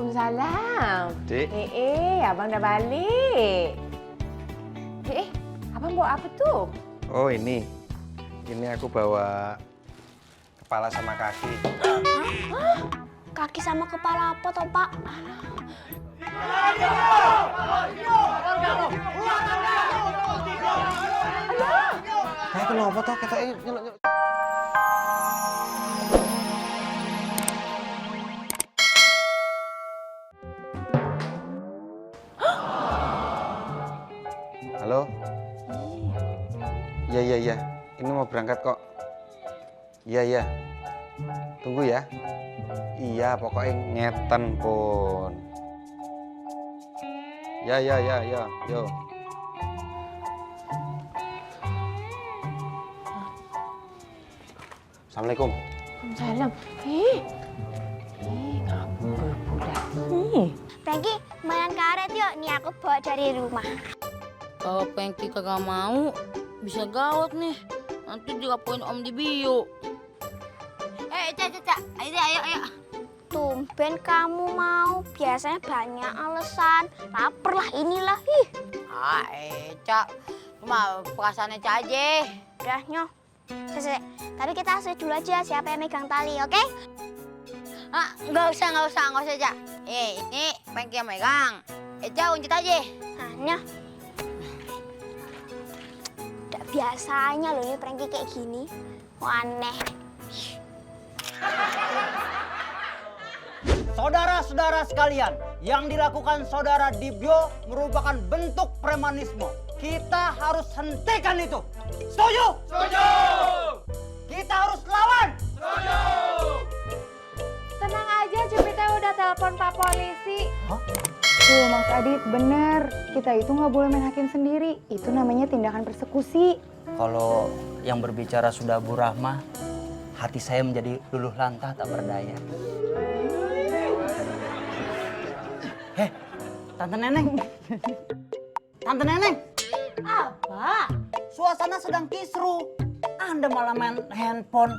Waalaikumsalam. Dik. Abang dah balik. Abang bawa apa tuh? Oh ini aku bawa kepala sama kaki. Kaki sama kepala apa toh, Pak? Kayak kenapa toh kata Halo? Iya. Ini mau berangkat kok. Iya. Tunggu ya. Iya, pokoknya ngeten pun. Ya. Yo. Assalamualaikum. Waalaikumsalam. Ngapur budak. Franky, main karet yuk. Nih aku bawa dari rumah. Kalau Pengki kagak mau, bisa gawat nih. Nanti dilaporin Om di bio. Caca. Ayo. Tumben kamu mau. Biasanya banyak alasan. Laper lah inilah. Cak. Cuma perasaannya Cak aja. Udah, nyoh. Selesai. Tapi kita hasil dulu aja siapa yang megang tali, oke? Nggak usah, Cak. Ini Pengki yang megang. Cak, uncit aja. Nah, nyoh. Udah biasanya loh ini Franky kayak gini. Aneh. Saudara-saudara sekalian, yang dilakukan saudara Dibyo merupakan bentuk premanisme. Kita harus hentikan itu. Setuju? Setuju! Kita harus lawan. Setuju! Tenang aja, Jupiter udah telepon Pak Polisi. Tuh, Mas Adit, bener. Kita itu nggak boleh main hakim sendiri. Itu namanya tindakan persekusi. Kalau yang berbicara sudah Bu Rahma, hati saya menjadi luluh lantah tak berdaya. Tante Neneng. Tante Neneng. Apa? Suasana sedang kisru. Anda malah main handphone.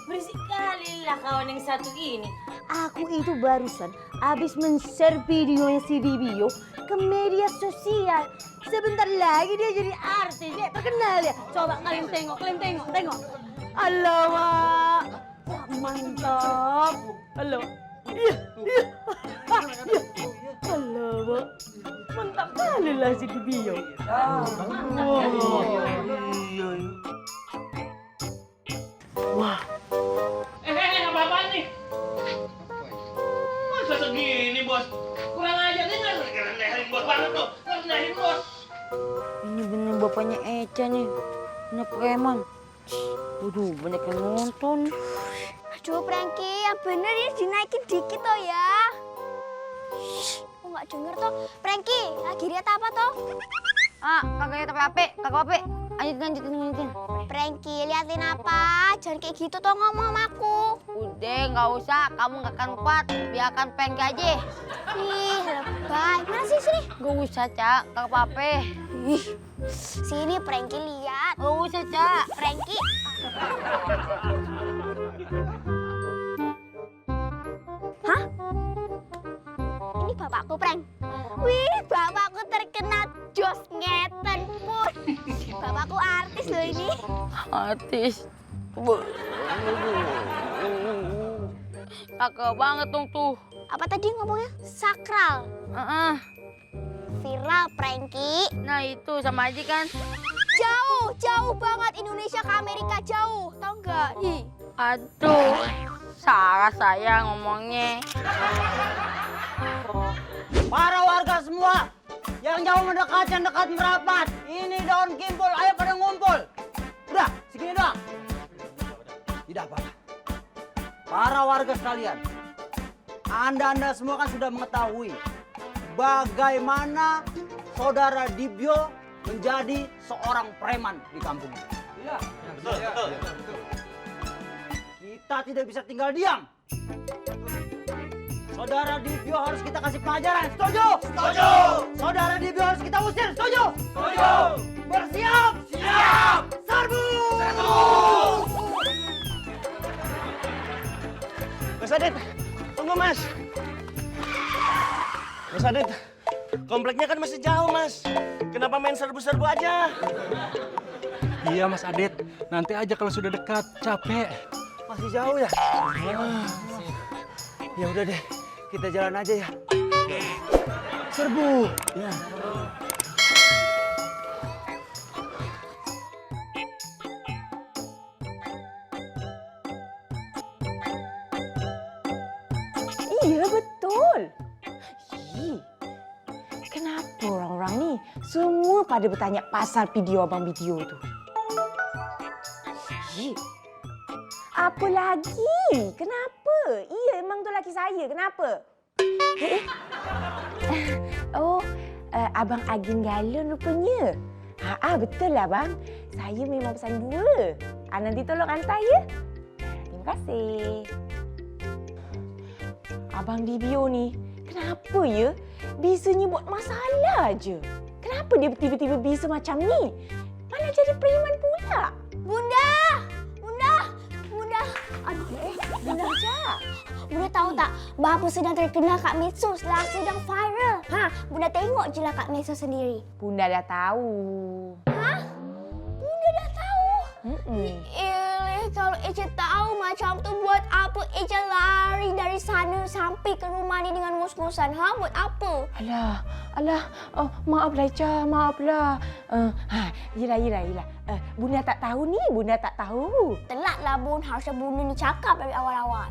Berisik kali lah kawan yang satu ini. Aku itu barusan habis men-share videonya si Dibio ke media sosial. Sebentar lagi dia jadi artis, dia terkenal ya. Coba kalian tengok. Alamak, wah mantap. Halo. Iya. Alamak, mantap kali lah si Dibio. Wah. Apa-apaan nih? Masa segini, Bos? Kurang ajar nih, ngerendahin Bos banget tuh. Ngerendahin Bos. Ini bener bapaknya Eca nih. Punya preman. Waduh, banyak yang nonton. Aduh, Franky, yang bener ini dinaikin dikit toh ya. Kok nggak denger toh? Franky, lagi lihat apa toh? Kagak lihat apa-apa. Lanjutin. Franky, liatin apa? Jangan kayak gitu toh ngomong sama aku. Udah, nggak usah. Kamu nggak akan kuat. Biarkan Pengki aja. Ih, lebay. Mana sih sini? Nggak usah, Cak. Kagak apa-apa. Ih, sini Franky lihat. Nggak usah, Cak. Franky. Hah? Ini bapakku, Frank. Wih, bapakku terkenal jos ngeten pun. Bapakku artis loh ini. Artis. Kakak banget dong tuh. Apa tadi ngomongnya? Sakral. Viral, Franky. Nah itu sama aja kan. Jauh banget Indonesia ke Amerika jauh. Tahu nggak? Ih. Aduh, salah saya ngomongnya. Para warga semua, yang jauh mendekat, yang dekat merapat. Ini daun kimpul, ayo pada ngumpul. Udah, segini doang. Tidak apa-apa. Para warga sekalian, Anda semua kan sudah mengetahui bagaimana saudara Dibyo menjadi seorang preman di kampung ini. Iya, betul. Kita tidak bisa tinggal diam. Saudara Dibyo harus kita kasih pelajaran, setuju? Setuju! Saudara Dibyo harus kita usir, setuju? Setuju! Bersiap! Siap! Serbu! Serbu! Mas Adit, tunggu Mas. Adit, kompleknya kan masih jauh, Mas. Kenapa main serbu-serbu aja? Iya Mas Adit, nanti aja kalau sudah dekat, capek. Masih jauh ya? Ya udah deh, kita jalan aja ya. Serbu. Ya. Iya betul. Ih, kenapa orang-orang nih semua pada bertanya pasal video abang video tuh? Ih, apa lagi? Kenapa? Iya emang tu laki saya. Kenapa? Oh, abang Ageng Galon rupanya. Betul lah bang. Saya memang pesan 2. Nanti tolong hantar ya. Terima kasih. Abang Dibio ni, kenapa ya? Bisanya buat masalah je. Kenapa dia tiba-tiba bisa macam ni? Malah jadi preman pula. Bunda! Bunda! Bunda! Aduh, Bunda Ajak. Bunda tahu tak, Bapa sedang terkenal kat medsos lah, sedang viral. Bunda tengok je lah kat medsos sendiri. Bunda dah tahu. Bunda dah tahu? Kalau Eja tahu macam tu, buat apa Eja lari dari sana sampai ke rumah ni dengan ngos-ngosan? Buat apa? Alah. Oh, maaflah Eja, maaflah. Yelah. Bunda tak tahu ni, Bunda tak tahu. Telat lah Bun, harusnya Bunda ni cakap dari awal-awal.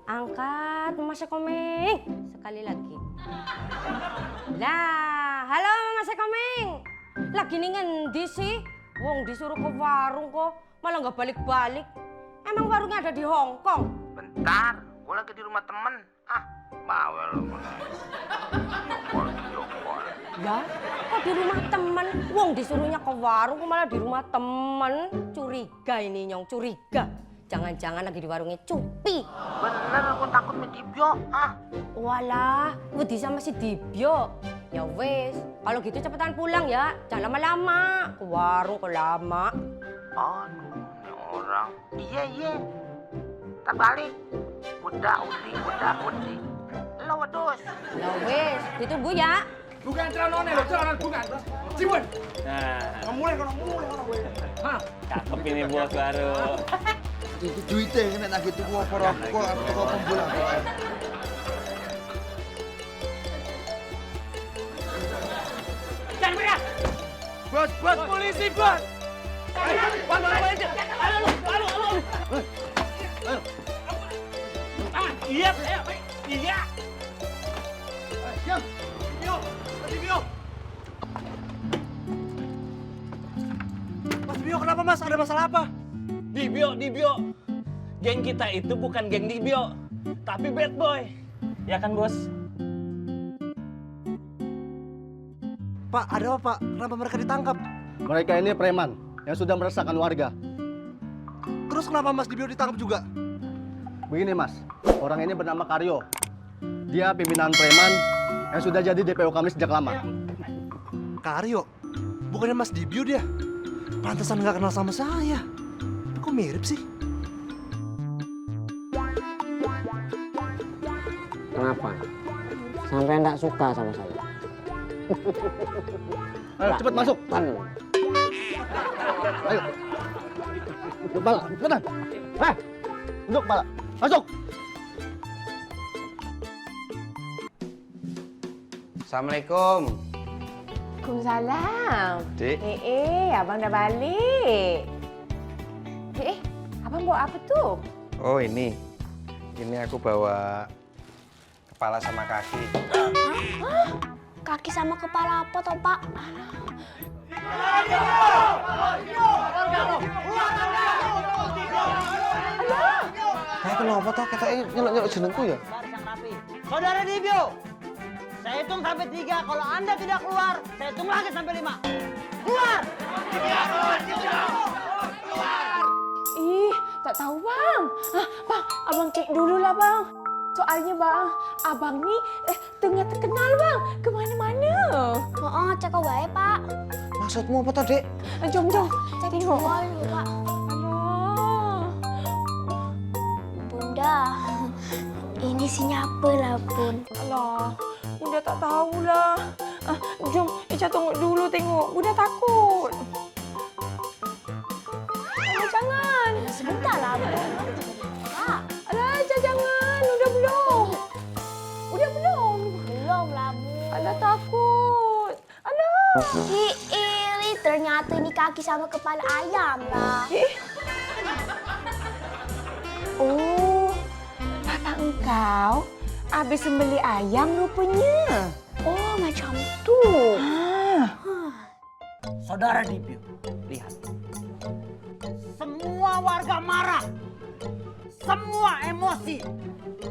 Angkat Mas Komeng sekali lagi. Lah, halo Mas Komeng. Lagi nih ngendi sih? Wong disuruh ke warung kok malah nggak balik-balik. Emang warungnya ada di Hong Kong? Bentar, gue lagi di rumah temen. Bawel lu. Lah, kok di rumah temen? Wong disuruhnya ke warung kok malah di rumah temen. Curiga ini Nyong, curiga. Jangan-jangan lagi di warungnya Cupi. Bener, gue takut sama Dibio. Walah, wedi sama si Dibio. Ya wes, kalau gitu cepetan pulang ya. Jangan lama-lama. Ke warung kok lama. Aduh, ini orang. Iya. Ntar balik. Udah udik. Lo wedus. Ya wes, ditunggu ya. Bukan celanone loh, celanone bukan. Cimun. Nah, Mulai. cakep ini bos baru. Itu duitnya kena nak gitu gua rokok atau pembulan. Jangan berat. Bos, polisi, bos. Iya. Mas Bio, kenapa Mas? Ada masalah apa? Dibio. Geng kita itu bukan geng Dibio, tapi bad boy. Ya kan, Bos? Pak, ada apa Pak? Kenapa mereka ditangkap? Mereka ini preman yang sudah meresahkan warga. Terus kenapa Mas Dibio ditangkap juga? Begini Mas, orang ini bernama Karyo. Dia pimpinan preman yang sudah jadi DPO kami sejak lama. Karyo? Bukannya Mas Dibio dia? Pantesan nggak kenal sama saya. Tapi kok mirip sih? Kenapa? Sampai enggak suka sama saya? Ayo cepat masuk. Ayo. Duduk pala, cepetan. Duduk pala. Masuk. Assalamualaikum. Waalaikumsalam. Dik. Abang dah balik. Abang bawa apa tu? Oh ini aku bawa kepala sama kaki. Kaki sama kepala apa toh Pak? Kayak kenapa toh? Katanya nyelok jenengku ya? Saudara Dibio, saya hitung sampai 3. Kalau Anda tidak keluar, saya hitung lagi sampai 5. Keluar! Ih, tak tahu bang. Bang, abang cek dulu lah bang. Soalnya bang, abang ni tengah terkenal bang. Kemana-mana. Cek kau baik Pak. Maksudmu apa toh, Dek? Jom. Cek Tengok. dulu Pak. Alah. Bunda. Ini siapa lah, Bun? Alah, Bunda tak tahulah. Jom, Echa tunggu dulu tengok. Bunda takut. Alah, jangan. Sebentar lah, Bun. Kak, Alah, Echa jangan. Udah belum? Udah belum? belum lah, Bun. Alah, takut. Alah. Ini ternyata ini kaki sama kepala ayam lah. Oh, bapak engkau habis sembelih ayam rupanya. Oh, macam tu. Saudara Dibio, lihat. Semua warga marah. Semua emosi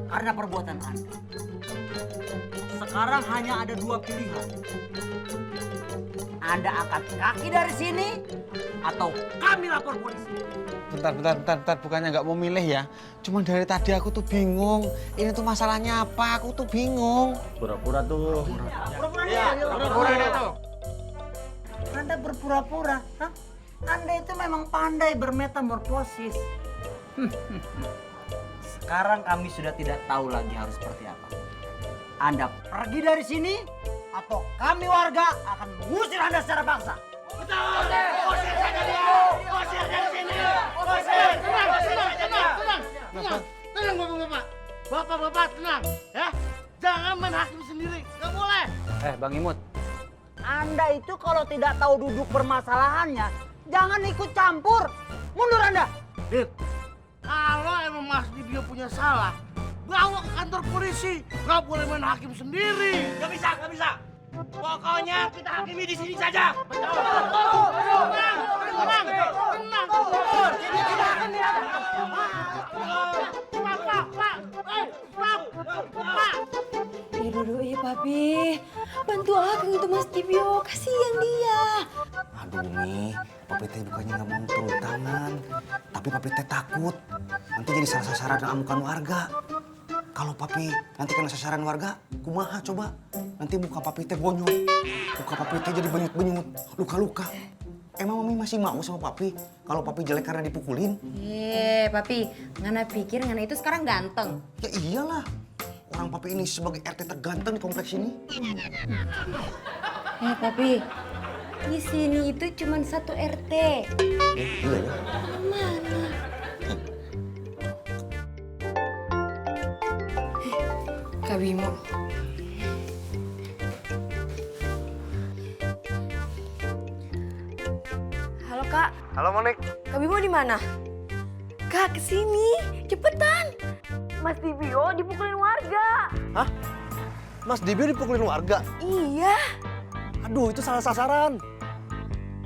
karena perbuatan Anda. Sekarang hanya ada dua pilihan. Anda angkat kaki dari sini atau kami lapor polisi. Bentar. Bukannya nggak mau milih ya. Cuma dari tadi aku tuh bingung. Ini tuh masalahnya apa? Aku tuh bingung. Pura-pura tuh. Pura-pura tuh. Anda berpura-pura, hah? Anda itu memang pandai bermetamorfosis. Sekarang kami sudah tidak tahu lagi harus seperti apa. Anda pergi dari sini atau kami warga akan mengusir Anda secara paksa. Betul. Usir saja dia. Usir dari sini. Usir. Tenang bapak-bapak. Bapak-bapak tenang ya. Jangan main hakim sendiri. Gak boleh. Bang Imut. Anda itu kalau tidak tahu duduk permasalahannya, jangan ikut campur. Mundur Anda. Dit, kalau emang Mas Dibio punya salah, bawa ke kantor polisi. Gak boleh main hakim sendiri. Gak bisa. Pokoknya kita hakimi di sini saja. Duduk ya, Papi. Bantu Ageng itu Mas Dibio, kasihan dia. Aduh Mi, Papi teh bukannya nggak mau turun tangan, tapi Papi teh takut nanti jadi salah sasaran amukan warga. Kalau Papi nanti kena sasaran warga, kumaha coba? Nanti muka Papi teh bonyok, muka Papi teh jadi benyut-benyut, luka-luka. Emang Mami masih mau sama Papi kalau Papi jelek karena dipukulin? Papi, ngana pikir ngana itu sekarang ganteng. Ya iyalah, orang Papi ini sebagai RT terganteng di kompleks ini. Papi, di sini itu cuma satu RT. Iya ya. Mana? Kak Bimo. Halo, Kak. Halo Monik. Kak Bimo di mana? Kak, kesini. Cepetan. Mas Dibio dipukulin warga. Hah? Mas Dibio dipukulin warga? Iya. Aduh, itu salah sasaran.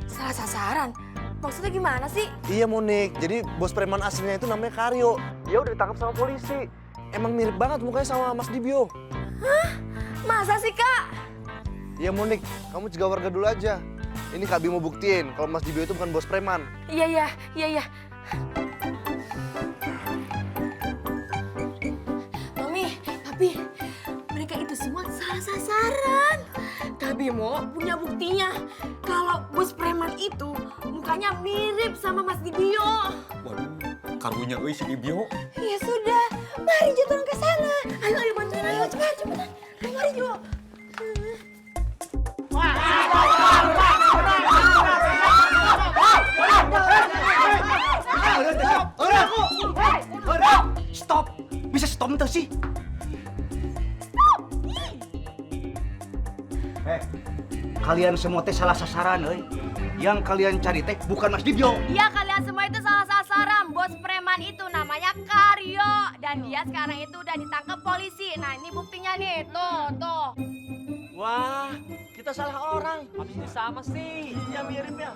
Salah sasaran? Maksudnya gimana sih? Iya Monik, jadi bos preman aslinya itu namanya Karyo. Dia udah ditangkap sama polisi. Emang mirip banget mukanya sama Mas Dibio. Hah? Masa sih, Kak? Iya Monik, kamu jaga warga dulu aja. Ini Kak Bimo buktiin kalau Mas Dibio itu bukan bos preman. Iya. Mami, Papi, mereka itu semua salah sasaran. Kak Bimo punya buktinya kalau bos preman itu mukanya mirip sama Mas Dibio. Waduh, karunya si Dibio. Ya sudah, mari kita ke sana. Ayo bantuin, ayo cepetan. Mari Jo. Stop. Bisa stop entah sih? Kalian semua teh salah sasaran, euy. Yang kalian cari teh bukan Mas Dibio. Iya, kalian semua itu salah sasaran. Bos preman itu namanya Karyo. Dan dia sekarang itu udah ditangkap polisi. Nah, ini buktinya nih. Tuh. Wah, kita salah orang. Habis ini sama sih. Iya mirip ya.